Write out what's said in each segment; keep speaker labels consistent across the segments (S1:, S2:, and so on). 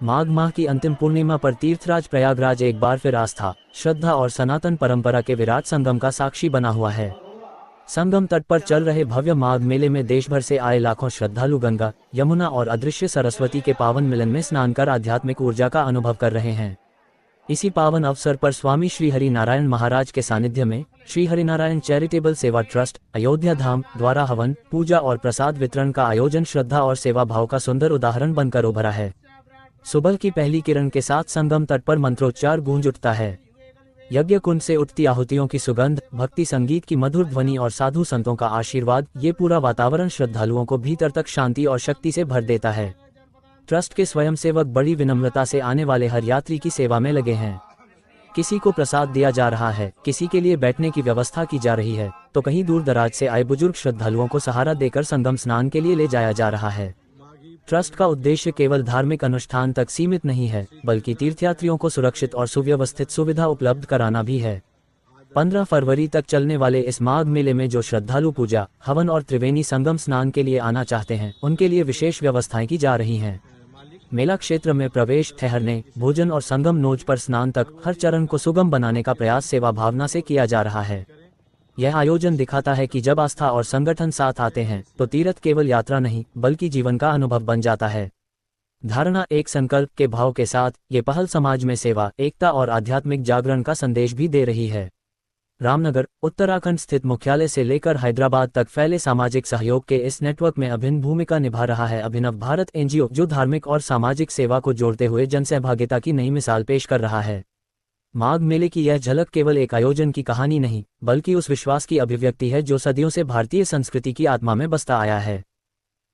S1: माघ माह की अंतिम पूर्णिमा पर तीर्थराज प्रयागराज एक बार फिर आस्था, श्रद्धा और सनातन परंपरा के विराट संगम का साक्षी बना हुआ है। संगम तट पर चल रहे भव्य माघ मेले में देश भर से आए लाखों श्रद्धालु गंगा, यमुना और अदृश्य सरस्वती के पावन मिलन में स्नान कर आध्यात्मिक ऊर्जा का अनुभव कर रहे हैं। इसी पावन अवसर पर स्वामी श्री हरि नारायण महाराज के सानिध्य में श्री हरिनारायण चैरिटेबल सेवा ट्रस्ट अयोध्या धाम द्वारा हवन, पूजा और प्रसाद वितरण का आयोजन श्रद्धा और सेवा भाव का सुंदर उदाहरण बनकर उभरा है। सुबह की पहली किरण के साथ संगम तट पर मंत्रोच्चार गूंज उठता है। यज्ञ कुंड से उठती आहुतियों की सुगंध, भक्ति संगीत की मधुर ध्वनि और साधु संतों का आशीर्वाद, ये पूरा वातावरण श्रद्धालुओं को भीतर तक शांति और शक्ति से भर देता है। ट्रस्ट के स्वयंसेवक बड़ी विनम्रता से आने वाले हर यात्री की सेवा में लगे हैं। किसी को प्रसाद दिया जा रहा है, किसी के लिए बैठने की व्यवस्था की जा रही है, तो कहीं दूर दराज से आए बुजुर्ग श्रद्धालुओं को सहारा देकर संगम स्नान के लिए ले जाया जा रहा है। ट्रस्ट का उद्देश्य केवल धार्मिक अनुष्ठान तक सीमित नहीं है, बल्कि तीर्थयात्रियों को सुरक्षित और सुव्यवस्थित सुविधा उपलब्ध कराना भी है। 15 फरवरी तक चलने वाले इस माघ मेले में जो श्रद्धालु पूजा, हवन और त्रिवेणी संगम स्नान के लिए आना चाहते हैं, उनके लिए विशेष व्यवस्थाएं की जा रही हैं। मेला क्षेत्र में प्रवेश, ठहरने, भोजन और संगम नोज पर स्नान तक हर चरण को सुगम बनाने का प्रयास सेवा भावना से किया जा रहा है। यह आयोजन दिखाता है कि जब आस्था और संगठन साथ आते हैं तो तीर्थ केवल यात्रा नहीं बल्कि जीवन का अनुभव बन जाता है। धारणा एक संकल्प के भाव के साथ ये पहल समाज में सेवा, एकता और आध्यात्मिक जागरण का संदेश भी दे रही है। रामनगर, उत्तराखंड स्थित मुख्यालय से लेकर हैदराबाद तक फैले सामाजिक सहयोग के इस नेटवर्क में अभिन्न भूमिका निभा रहा है अभिनव भारत एनजीओ, जो धार्मिक और सामाजिक सेवा को जोड़ते हुए जनसहभागिता की नई मिसाल पेश कर रहा है। माघ मेले की यह झलक केवल एक आयोजन की कहानी नहीं, बल्कि उस विश्वास की अभिव्यक्ति है जो सदियों से भारतीय संस्कृति की आत्मा में बसता आया है।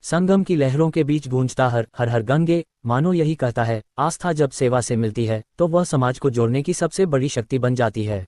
S1: संगम की लहरों के बीच गूंजता हर हर गंगे मानो यही कहता है, आस्था जब सेवा से मिलती है तो वह समाज को जोड़ने की सबसे बड़ी शक्ति बन जाती है।